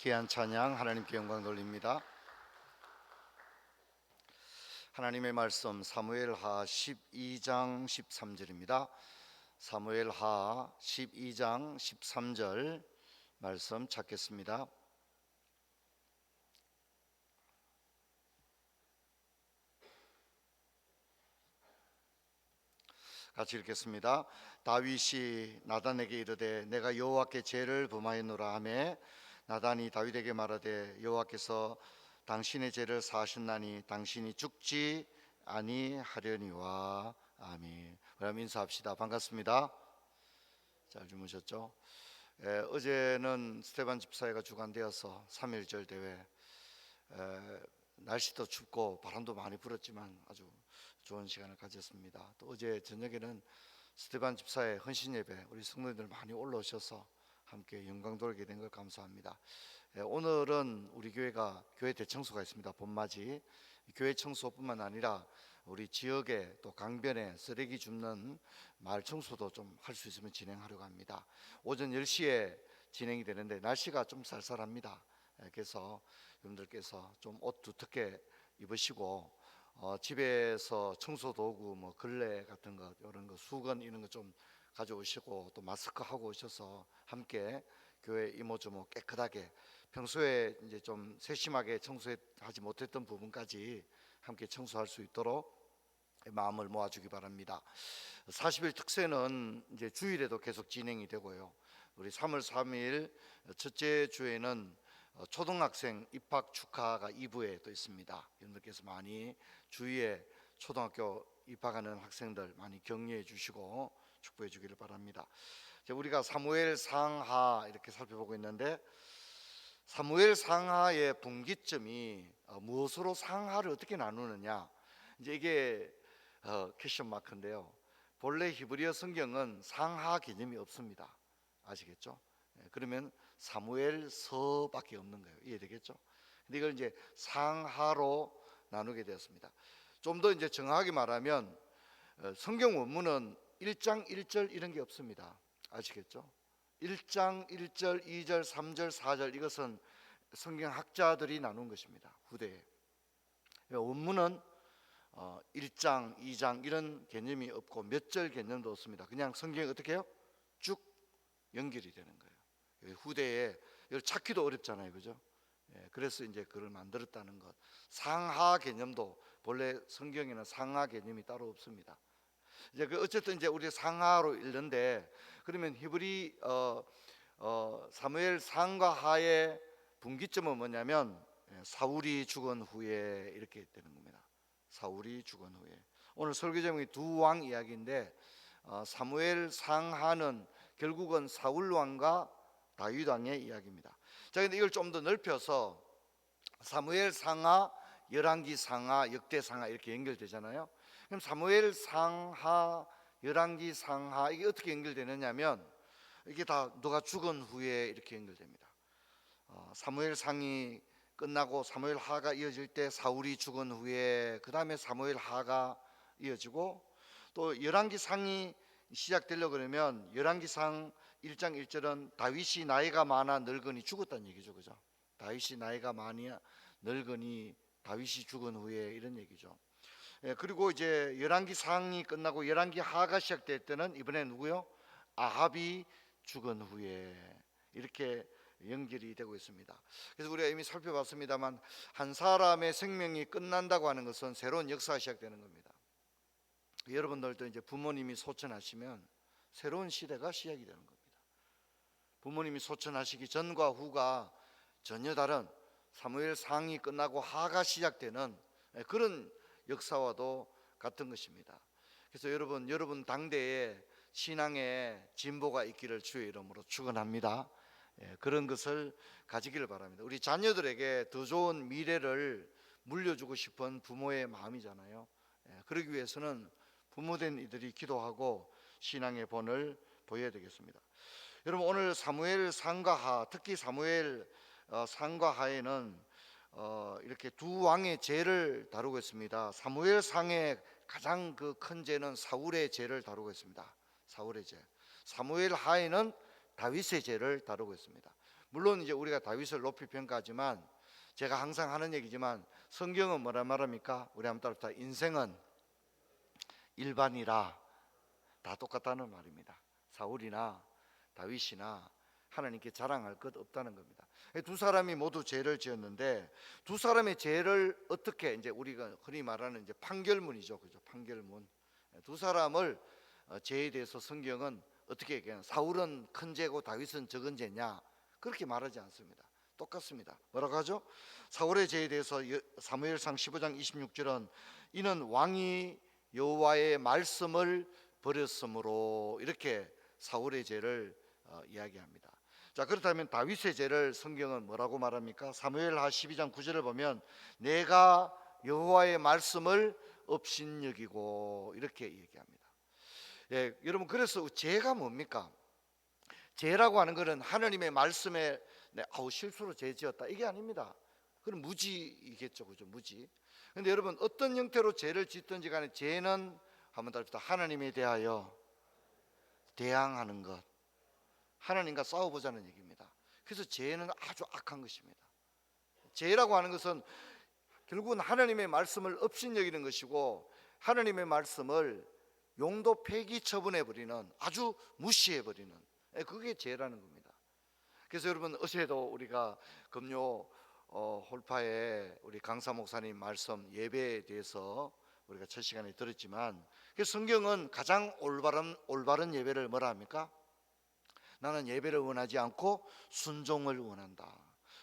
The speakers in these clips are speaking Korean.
귀한 찬양 하나님께 영광 돌립니다. 하나님의 말씀 사무엘하 12장 13절입니다. 사무엘하 12장 13절 말씀 찾겠습니다. 같이 읽겠습니다. 다윗이 나단에게 이르되 내가 여호와께 죄를 범하였노라 하매 나단이 다윗에게 말하되 여호와께서 당신의 죄를 사하셨나니 당신이 죽지 아니하려니와. 아멘. 그럼 인사합시다. 반갑습니다. 잘 주무셨죠? 어제는 스테반 집사회가 주관되어서 3.1절 대회, 날씨도 춥고 바람도 많이 불었지만 아주 좋은 시간을 가졌습니다. 또 어제 저녁에는 스테반 집사의 헌신 예배, 우리 성도님들 많이 올라오셔서 함께 영광 돌게 된 걸 감사합니다. 오늘은 우리 교회가 교회 대청소가 있습니다. 봄맞이 교회 청소뿐만 아니라 우리 지역에 또 강변에 쓰레기 줍는 마을 청소도 좀 할 수 있으면 진행하려고 합니다. 오전 10시에 진행이 되는데 날씨가 좀 쌀쌀합니다. 그래서 여러분들께서 좀 옷 두텁게 입으시고 집에서 청소 도구 뭐 걸레 같은 거, 이런 거, 수건 이런 거 좀 가져오시고 또 마스크 하고 오셔서 함께 교회 이모저모 깨끗하게, 평소에 이제 좀 세심하게 청소하지 못했던 부분까지 함께 청소할 수 있도록 마음을 모아주기 바랍니다. 40일 특세는 이제 주일에도 계속 진행이 되고요. 우리 3월 3일 첫째 주에는 초등학생 입학 축하가 2부에 또 있습니다. 여러분들께서 많이 주위에 초등학교 입학하는 학생들 많이 격려해 주시고 축복해 주기를 바랍니다. 우리가 사무엘 상하 이렇게 살펴보고 있는데, 사무엘 상하의 분기점이 무엇으로 상하를 어떻게 나누느냐, 이제 이게 퀘스천 마크인데요. 본래 히브리어 성경은 상하 개념이 없습니다. 아시겠죠? 그러면 사무엘서밖에 없는 거예요. 이해되겠죠? 근데 이걸 이제 상하로 나누게 되었습니다. 좀 더 이제 정확하게 말하면 성경 원문은 1장 1절 이런 게 없습니다. 아시겠죠? 1장 1절 2절 3절 4절 이것은 성경 학자들이 나눈 것입니다. 후대에. 원문은 1장 2장 이런 개념이 없고 몇 절 개념도 없습니다. 그냥 성경이 어떻게 해요? 쭉 연결이 되는 거예요. 후대에 이걸 찾기도 어렵잖아요, 그죠? 그래서 이제 그걸 만들었다는 것. 상하 개념도 본래 성경에는 상하 개념이 따로 없습니다. 이제 어쨌든 이제 우리 상하로 읽는데, 그러면 히브리 사무엘 상과 하의 분기점은 뭐냐면 사울이 죽은 후에 이렇게 되는 겁니다. 사울이 죽은 후에. 오늘 설교 제목이 두 왕 이야기인데, 사무엘 상하는 결국은 사울 왕과 다윗 왕의 이야기입니다. 자, 근데 이걸 좀 더 넓혀서 사무엘 상하, 열왕기 상하, 역대 상하 이렇게 연결되잖아요. 그럼 사무엘 상하, 열왕기 상하 이게 어떻게 연결되느냐면, 이게 다 누가 죽은 후에 이렇게 연결됩니다. 사무엘 상이 끝나고 사무엘 하가 이어질 때 사울이 죽은 후에 그 다음에 사무엘 하가 이어지고, 또 열왕기 상이 시작되려고 그러면 열왕기 상 1장 1절은 다윗이 나이가 많아 늙으니 죽었다는 얘기죠, 그죠? 다윗이 나이가 많이 늙으니 다윗이 죽은 후에 이런 얘기죠. 그리고 이제 열왕기 상이 끝나고 열왕기 하가 시작될 때는 이번에 누구요? 아합이 죽은 후에 이렇게 연결이 되고 있습니다. 그래서 우리가 이미 살펴봤습니다만, 한 사람의 생명이 끝난다고 하는 것은 새로운 역사가 시작되는 겁니다. 여러분들도 이제 부모님이 소천하시면 새로운 시대가 시작이 되는 겁니다. 부모님이 소천하시기 전과 후가 전혀 다른, 사무엘 상이 끝나고 하가 시작되는 그런 역사와도 같은 것입니다. 그래서 여러분 당대에 신앙의 진보가 있기를 주의 이름으로 축원합니다. 그런 것을 가지기를 바랍니다. 우리 자녀들에게 더 좋은 미래를 물려주고 싶은 부모의 마음이잖아요. 그러기 위해서는 부모된 이들이 기도하고 신앙의 본을 보여야 되겠습니다. 여러분, 오늘 사무엘 상과 하, 특히 사무엘 상과 하에는 이렇게 두 왕의 죄를 다루고 있습니다. 사무엘 상의 가장 그 큰 죄는 사울의 죄를 다루고 있습니다. 사울의 죄. 사무엘 하에는 다윗의 죄를 다루고 있습니다. 물론 이제 우리가 다윗을 높이 평가하지만 제가 항상 하는 얘기지만 성경은 뭐라 말합니까? 우리 한번 따라합시다. 인생은 일반이라 다 똑같다는 말입니다. 사울이나 다윗이나 하나님께 자랑할 것 없다는 겁니다. 두 사람이 모두 죄를 지었는데 두 사람의 죄를 어떻게 이제 우리가 흔히 말하는 이제 판결문이죠, 그죠? 판결문. 두 사람을 죄에 대해서 성경은 어떻게 얘기하냐? 사울은 큰 죄고 다윗은 적은 죄냐? 그렇게 말하지 않습니다. 똑같습니다. 뭐라고 하죠? 사울의 죄에 대해서 사무엘상 15장 26절은 이는 왕이 여호와의 말씀을 버렸으므로 이렇게 사울의 죄를 이야기합니다. 자, 그렇다면 다윗의 죄를 성경은 뭐라고 말합니까? 사무엘하 12장 9절을 보면 내가 여호와의 말씀을 업신여기고 이렇게 얘기합니다. 예, 여러분 그래서 죄가 뭡니까? 죄라고 하는 것은 하나님의 말씀에 실수로 죄 지었다 이게 아닙니다. 그건 무지이겠죠, 그죠? 무지. 근데 여러분 어떤 형태로 죄를 짓든지 간에 죄는 한번 다릅시다. 하나님에 대하여 대항하는 것, 하나님과 싸워보자는 얘기입니다. 그래서 죄는 아주 악한 것입니다. 죄라고 하는 것은 결국은 하나님의 말씀을 업신여기는 것이고 하나님의 말씀을 용도 폐기 처분해버리는, 아주 무시해버리는, 그게 죄라는 겁니다. 그래서 여러분 어제도 우리가 금요 홀파에 우리 강사 목사님 말씀 예배에 대해서 우리가 첫 시간에 들었지만 성경은 가장 올바른 예배를 뭐라 합니까? 나는 예배를 원하지 않고 순종을 원한다.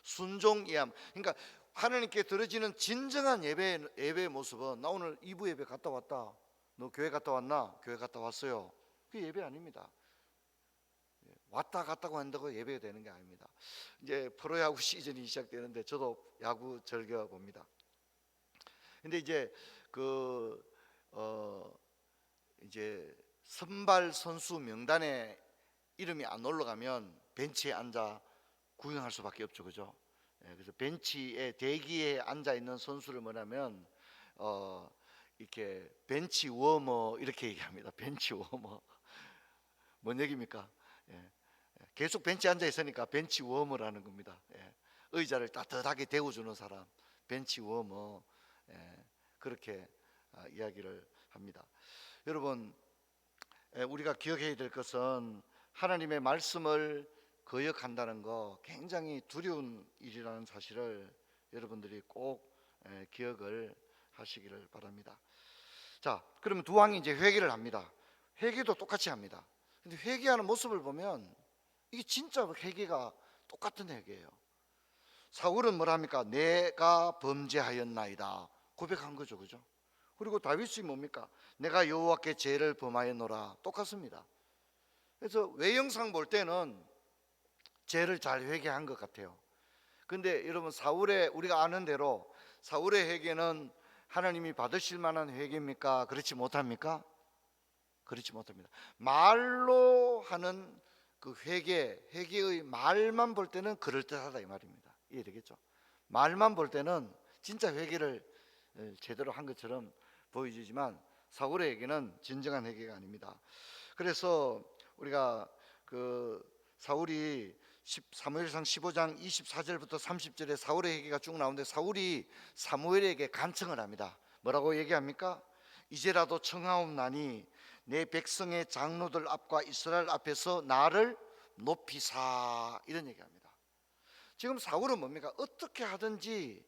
순종이야. 그러니까 하나님께 드려지는 진정한 예배의 모습은 나 오늘 2부 예배 갔다 왔다. 너 교회 갔다 왔나? 교회 갔다 왔어요. 그게 예배 아닙니다. 왔다 갔다고 한다고 예배가 되는 게 아닙니다. 이제 프로야구 시즌이 시작되는데 저도 야구 즐겨 봅니다. 근데 이제 이제 선발 선수 명단에 이름이 안 올라가면 벤치에 앉아 구경할 수밖에 없죠, 그죠? 그래서 벤치에 대기에 앉아 있는 선수를 뭐냐면 이렇게 벤치 워머 이렇게 얘기합니다. 벤치 워머. 뭔 얘기입니까? 계속 벤치에 앉아 있으니까 벤치 워머라는 겁니다. 의자를 따뜻하게 데워주는 사람, 벤치 워머. 그렇게 이야기를 합니다. 여러분, 우리가 기억해야 될 것은 하나님의 말씀을 거역한다는 거 굉장히 두려운 일이라는 사실을 여러분들이 꼭 기억을 하시기를 바랍니다. 자, 그러면 두 왕이 이제 회개를 합니다. 회개도 똑같이 합니다. 근데 회개하는 모습을 보면 이게 진짜 회개가 똑같은 회개예요. 사울은 뭐라 합니까? 내가 범죄하였나이다 고백한 거죠, 그죠? 그리고 다윗이 뭡니까? 내가 여호와께 죄를 범하였노라 똑같습니다. 그래서 외형상 볼 때는 죄를 잘 회개한 것 같아요. 근데 여러분 우리가 아는 대로 사울의 회개는 하나님이 받으실 만한 회개입니까? 그렇지 못합니까? 그렇지 못합니다. 말로 하는 그 회개의 말만 볼 때는 그럴듯하다 이 말입니다. 이해되겠죠? 말만 볼 때는 진짜 회개를 제대로 한 것처럼 보여지지만 사울의 회개는 진정한 회개가 아닙니다. 그래서 우리가 사울이 사무엘상 15장 24절부터 30절에 사울의 얘기가 쭉 나오는데 사울이 사무엘에게 간청을 합니다. 뭐라고 얘기합니까? 이제라도 청하옵나니 내 백성의 장로들 앞과 이스라엘 앞에서 나를 높이사 이런 얘기합니다. 지금 사울은 뭡니까? 어떻게 하든지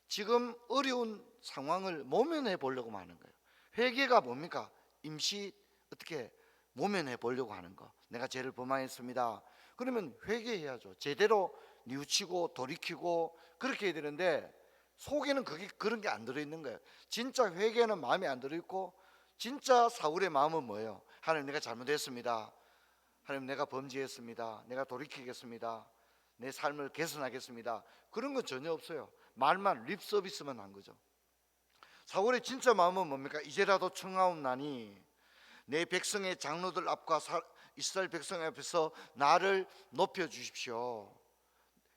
지금 어려운 상황을 모면해 보려고 하는 거예요. 회개가 뭡니까? 임시 어떻게 모면해 보려고 하는 거. 내가 죄를 범하였습니다. 그러면 회개해야죠. 제대로 뉘우치고 돌이키고 그렇게 해야 되는데 속에는 그런 게 안 들어있는 거예요. 진짜 회개는 마음에 안 들어있고 진짜 사울의 마음은 뭐예요? 하나님 내가 잘못했습니다. 하나님 내가 범죄했습니다. 내가 돌이키겠습니다. 내 삶을 개선하겠습니다. 그런 건 전혀 없어요. 말만 립 서비스만 한 거죠. 사울의 진짜 마음은 뭡니까? 이제라도 청하옵나니 내 백성의 장로들 앞과 이스라엘 백성 앞에서 나를 높여 주십시오.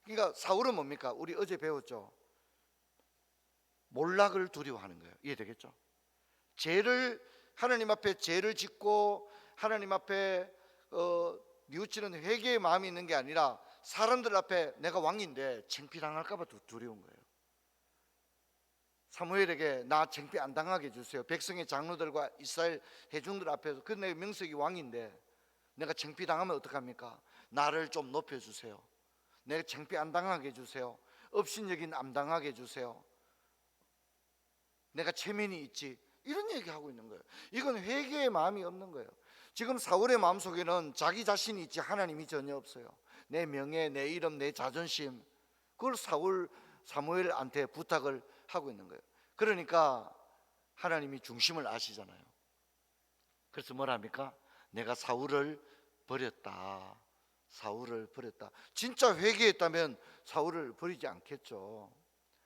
그러니까 사울은 뭡니까? 우리 어제 배웠죠. 몰락을 두려워하는 거예요. 이해되겠죠? 하나님 앞에 죄를 짓고 하나님 앞에 뉘우치는 회개의 마음이 있는 게 아니라 사람들 앞에 내가 왕인데 창피당할까 봐 두려운 거예요. 사무엘에게 나 창피 안 당하게 해주세요. 백성의 장로들과 이스라엘 회중들 앞에서 그 내 명색이 왕인데 내가 창피 당하면 어떡합니까? 나를 좀 높여주세요. 내가 창피 안 당하게 해주세요. 업신여긴 안 당하게 해주세요. 내가 체면이 있지. 이런 얘기하고 있는 거예요. 이건 회개의 마음이 없는 거예요. 지금 사울의 마음속에는 자기 자신이 있지 하나님이 전혀 없어요. 내 명예, 내 이름, 내 자존심, 그걸 사무엘한테 부탁을 하고 있는 거예요. 그러니까 하나님이 중심을 아시잖아요. 그래서 뭐랍니까? 내가 사울을 버렸다. 사울을 버렸다. 진짜 회개했다면 사울을 버리지 않겠죠.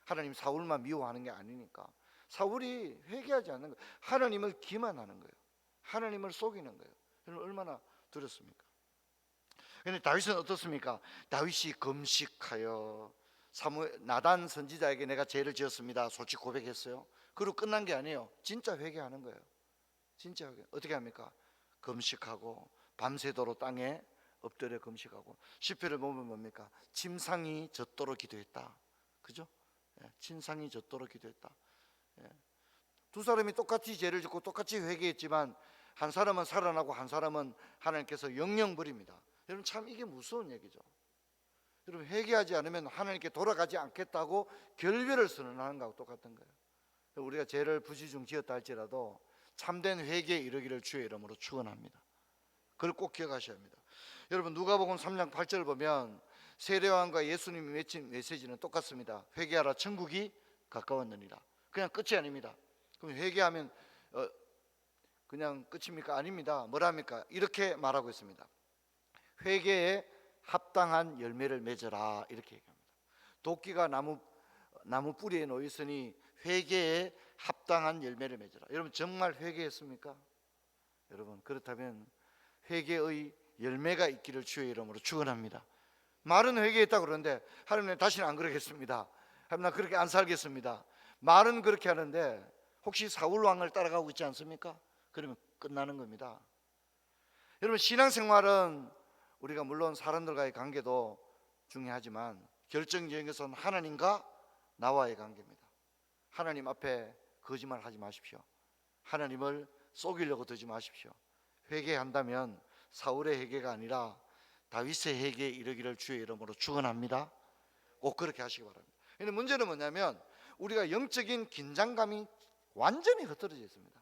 하나님 사울만 미워하는 게 아니니까. 사울이 회개하지 않는 거예요. 하나님을 기만하는 거예요. 하나님을 속이는 거예요. 여러분 얼마나 두렵습니까? 그런데 다윗은 어떻습니까? 다윗이 금식하여 나단 선지자에게 내가 죄를 지었습니다. 솔직히 고백했어요. 그리고 끝난 게 아니에요. 진짜 회개하는 거예요. 진짜 회개. 어떻게 합니까? 금식하고 밤새도록 땅에 엎드려 금식하고. 시편을 보면 뭡니까? 침상이 젖도록 기도했다. 그죠? 침상이 젖도록 기도했다. 두 사람이 똑같이 죄를 짓고 똑같이 회개했지만 한 사람은 살아나고 한 사람은 하나님께서 영영 버립니다. 여러분 참 이게 무서운 얘기죠. 여러분 회개하지 않으면 하나님께 돌아가지 않겠다고 결별을 선언하는 것하고 똑같은 거예요. 우리가 죄를 부지중 지었다 할지라도 참된 회개에 이르기를 주의 이름으로 축원합니다. 그걸 꼭 기억하셔야 합니다. 여러분 누가복음 3장 8절을 보면 세례요한과 예수님이 외친 메시지는 똑같습니다. 회개하라 천국이 가까웠느니라. 그냥 끝이 아닙니다. 그럼 회개하면 그냥 끝입니까? 아닙니다. 뭐랍니까? 이렇게 말하고 있습니다. 회개에 합당한 열매를 맺어라 이렇게 얘기합니다. 도끼가 나무 뿌리에 놓여 있으니 회개에 합당한 열매를 맺어라. 여러분 정말 회개했습니까? 여러분 그렇다면 회개의 열매가 있기를 주의 이름으로 축원합니다. 말은 회개했다고 그러는데 하나님 다시는 안 그러겠습니다. 하나님 나 그렇게 안 살겠습니다. 말은 그렇게 하는데 혹시 사울 왕을 따라가고 있지 않습니까? 그러면 끝나는 겁니다. 여러분 신앙생활은 우리가 물론 사람들과의 관계도 중요하지만 결정적인 것은 하나님과 나와의 관계입니다. 하나님 앞에 거짓말하지 마십시오. 하나님을 속이려고 들지 마십시오. 회개한다면 사울의 회개가 아니라 다윗의 회개에 이르기를 주의 이름으로 축원합니다. 꼭 그렇게 하시기 바랍니다. 근데 문제는 뭐냐면 우리가 영적인 긴장감이 완전히 흩어져 있습니다.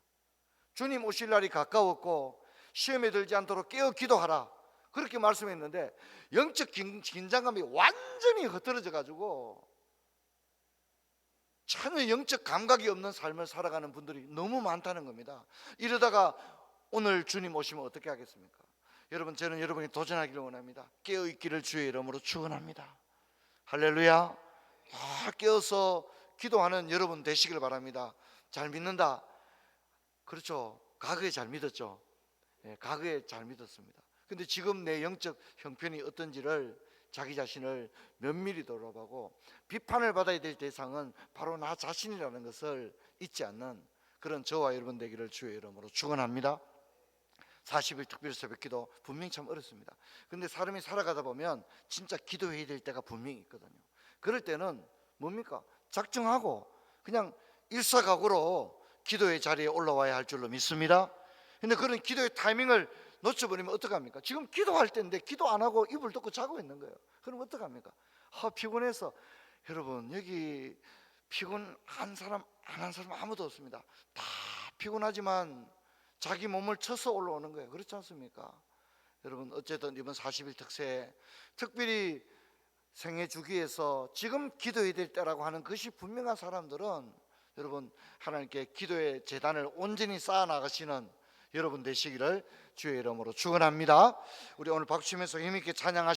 주님 오실 날이 가까웠고 시험에 들지 않도록 깨어 기도하라 그렇게 말씀했는데 영적 긴장감이 완전히 흩어져 가지고 전혀 영적 감각이 없는 삶을 살아가는 분들이 너무 많다는 겁니다. 이러다가 오늘 주님 오시면 어떻게 하겠습니까? 여러분 저는 여러분이 도전하기를 원합니다. 깨어있기를 주의 이름으로 축원합니다. 할렐루야. 깨어서 기도하는 여러분 되시길 바랍니다. 잘 믿는다. 그렇죠. 과거에 잘 믿었죠. 과거에 잘 믿었습니다. 근데 지금 내 영적 형편이 어떤지를 자기 자신을 면밀히 돌아보고 비판을 받아야 될 대상은 바로 나 자신이라는 것을 잊지 않는 그런 저와 여러분 되기를 주의 이름으로 축원합니다. 40일 특별 새벽기도 분명히 참 어렵습니다. 근데 사람이 살아가다 보면 진짜 기도해야 될 때가 분명히 있거든요. 그럴 때는 뭡니까? 작정하고 그냥 일사각오로 기도의 자리에 올라와야 할 줄로 믿습니다. 근데 그런 기도의 타이밍을 놓쳐버리면 어떡합니까? 지금 기도할 때인데 기도 안 하고 이불 덮고 자고 있는 거예요. 그럼 어떡합니까? 피곤해서. 여러분 여기 피곤한 사람 안 한 사람 아무도 없습니다. 다 피곤하지만 자기 몸을 쳐서 올라오는 거예요. 그렇지 않습니까? 여러분 어쨌든 이번 40일 특세 특별히 생애 주기에서 지금 기도해야 될 때라고 하는 것이 분명한 사람들은 여러분 하나님께 기도의 제단을 온전히 쌓아 나가시는 여러분 되시기를 주의 이름으로 축원합니다. 우리 오늘 박수 치면서 힘있게 찬양하시기